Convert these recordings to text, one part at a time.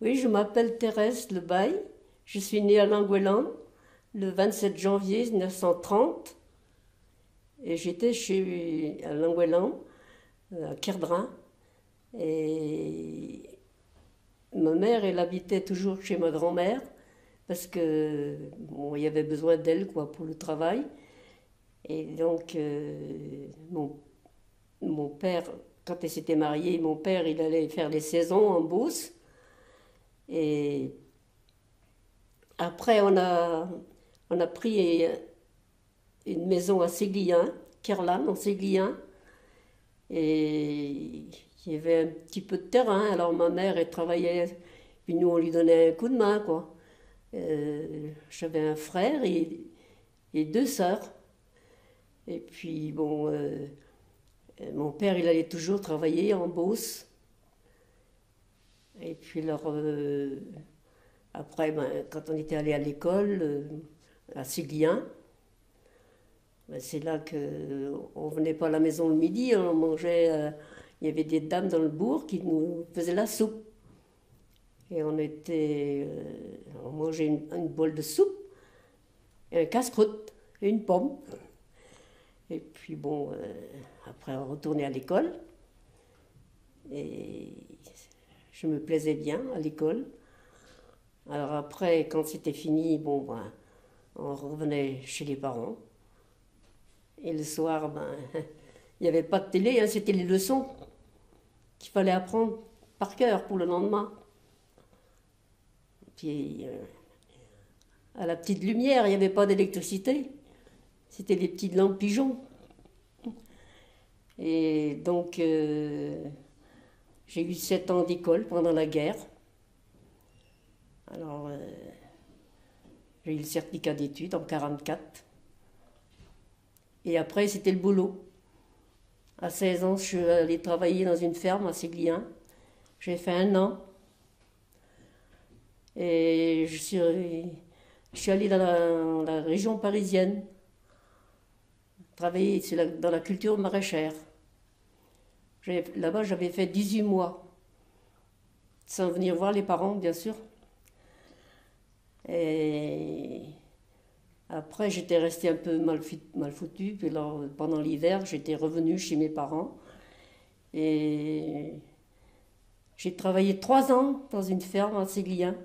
Oui, je m'appelle Thérèse Lebaille. Je suis née à Langoélan le 27 janvier 1930 et j'étais à Langoélan, à Kerdrin. Et ma mère, elle habitait toujours chez ma grand-mère parce que bon, il y avait besoin d'elle quoi pour le travail. Et donc mon père, quand elle s'était mariée, mon père, il allait faire les saisons en Beauce. Et après, on a pris une maison à Séguillen, Kerlan, en Séguillen. Et il y avait un petit peu de terrain. Alors ma mère, elle travaillait, puis nous, on lui donnait un coup de main, quoi. J'avais un frère et deux sœurs. Et puis, bon, mon père, il allait toujours travailler en Beauce. Et puis, alors, après, ben, quand on était allé à l'école, à Séguillen, ben, c'est là qu'on venait pas à la maison le midi, on mangeait. Il y avait des dames dans le bourg qui nous faisaient la soupe. Et on mangeait une bol de soupe, et un casse-croûte, et une pomme. Et puis bon, après on retournait à l'école. Et je me plaisais bien à l'école. Alors après, quand c'était fini, bon, ben, on revenait chez les parents. Et le soir, ben, il n'y avait pas de télé, hein, c'était les leçons qu'il fallait apprendre par cœur pour le lendemain. Puis à la petite lumière, il n'y avait pas d'électricité. C'était les petites lampes pigeons. Et donc, j'ai eu 7 ans d'école pendant la guerre. Alors, j'ai eu le certificat d'études en 1944. Et après, c'était le boulot. À 16 ans, je suis allée travailler dans une ferme à Séguillen. J'ai fait 1 an. Et je suis allée dans la région parisienne, travailler dans la culture maraîchère. Là-bas, j'avais fait 18 mois, sans venir voir les parents, bien sûr. Et après, j'étais restée un peu mal foutue. Puis alors, pendant l'hiver, j'étais revenue chez mes parents. Et j'ai travaillé 3 ans dans une ferme à Séguillen,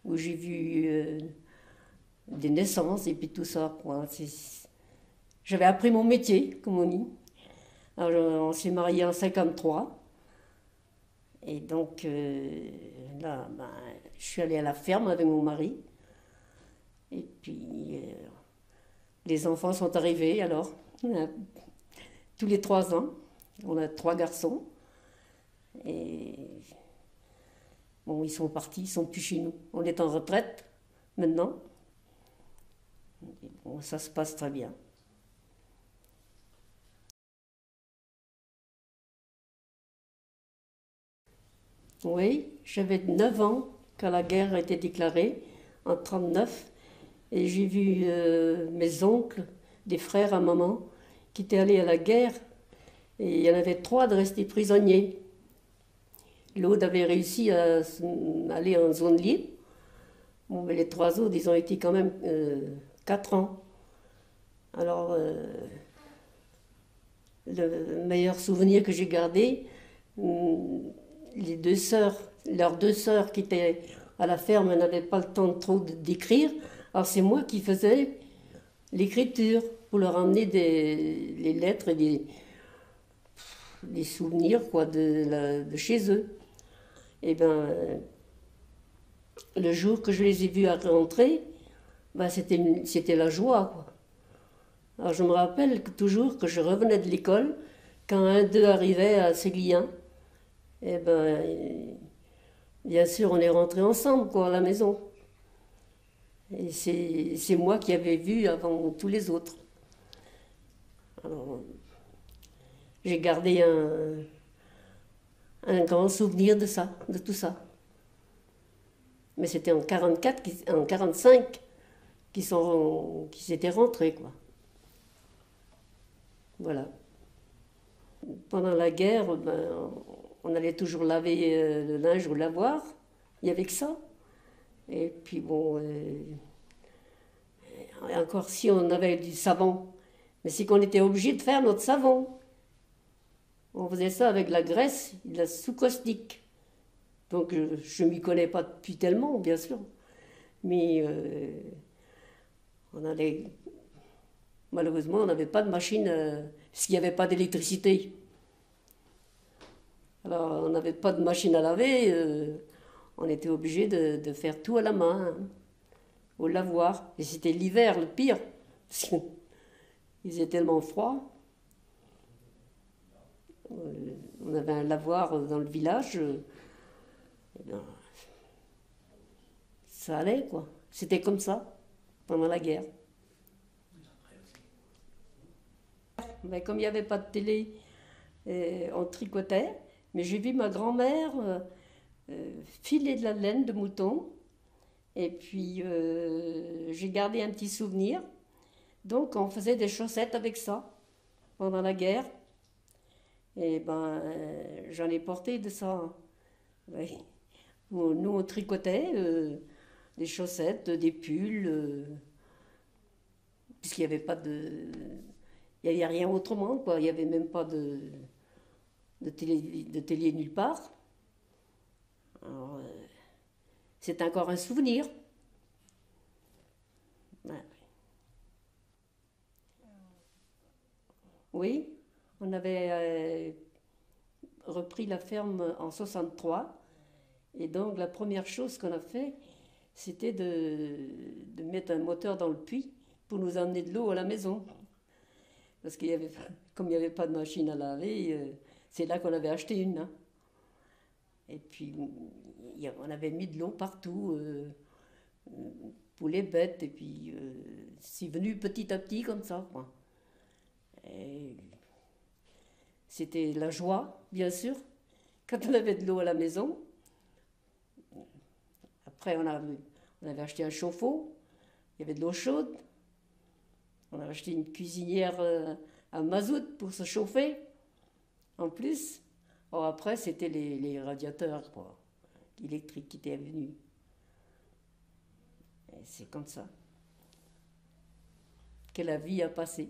où j'ai vu des naissances et puis tout ça. J'avais appris mon métier, comme on dit. Alors, on s'est mariés en 1953. Et donc, là, ben, je suis allée à la ferme avec mon mari. Et puis, les enfants sont arrivés, alors, tous les 3 ans. On a 3 garçons. Et bon, ils sont partis, ils sont plus chez nous. On est en retraite, maintenant. Et bon, ça se passe très bien. Oui, j'avais 9 ans quand la guerre a été déclarée, en 1939. Et j'ai vu mes oncles, des frères à maman, qui étaient allés à la guerre. Et il y en avait 3 de restés prisonniers. L'autre avait réussi à aller en zone libre. Bon, mais les 3 autres, ils ont été quand même 4 ans. Alors, le meilleur souvenir que j'ai gardé, les 2 sœurs, leurs 2 sœurs qui étaient à la ferme n'avaient pas le temps trop d'écrire. Alors c'est moi qui faisais l'écriture pour leur emmener les lettres et des souvenirs quoi, de chez eux. Et ben, le jour que je les ai vus à rentrer, ben, c'était la joie, quoi. Alors je me rappelle toujours que je revenais de l'école, quand un d'eux arrivait à Séguillen, et ben, bien sûr, on est rentrés ensemble, quoi, à la maison. Et c'est moi qui avais vu avant tous les autres. Alors, j'ai gardé un grand souvenir de ça, de tout ça. Mais c'était en 44, en 45 qui s'étaient rentrés, quoi. Voilà. Pendant la guerre, ben, On allait toujours laver le linge au lavoir. Il n'y avait que ça. Et puis bon, encore si on avait du savon, mais c'est qu'on était obligé de faire notre savon. On faisait ça avec la graisse, de la sous-caustique. Donc je ne m'y connais pas depuis tellement, bien sûr. Mais on allait. Malheureusement, on n'avait pas de machine, parce qu'il n'y avait pas d'électricité. Alors, on n'avait pas de machine à laver, on était obligé de faire tout à la main, hein, au lavoir. Et c'était l'hiver, le pire, parce qu'il faisait tellement froid. On avait un lavoir dans le village, et ben, ça allait, quoi. C'était comme ça, pendant la guerre. Mais comme il n'y avait pas de télé, on tricotait. Mais j'ai vu ma grand-mère filer de la laine de mouton. Et puis j'ai gardé un petit souvenir. Donc on faisait des chaussettes avec ça pendant la guerre. Et ben j'en ai porté de ça, hein. Oui. Nous on tricotait des chaussettes, des pulls, puisqu'il n'y avait pas de. Il n'y avait rien autrement, quoi. Il n'y avait même pas de télé nulle part. Alors, c'est encore un souvenir. Ouais. Oui, on avait repris la ferme en 63. Et donc la première chose qu'on a fait, c'était de mettre un moteur dans le puits pour nous emmener de l'eau à la maison. Parce qu'il y avait, comme il n'y avait pas de machine à laver, c'est là qu'on avait acheté une, hein. Et puis, on avait mis de l'eau partout pour les bêtes. Et puis, c'est venu petit à petit comme ça, quoi. Et c'était la joie, bien sûr, quand on avait de l'eau à la maison. Après, on avait acheté un chauffe-eau, il y avait de l'eau chaude. On avait acheté une cuisinière à mazout pour se chauffer, en plus. Or, après, c'était les radiateurs, quoi, électriques qui étaient venus. Et c'est comme ça que la vie a passé.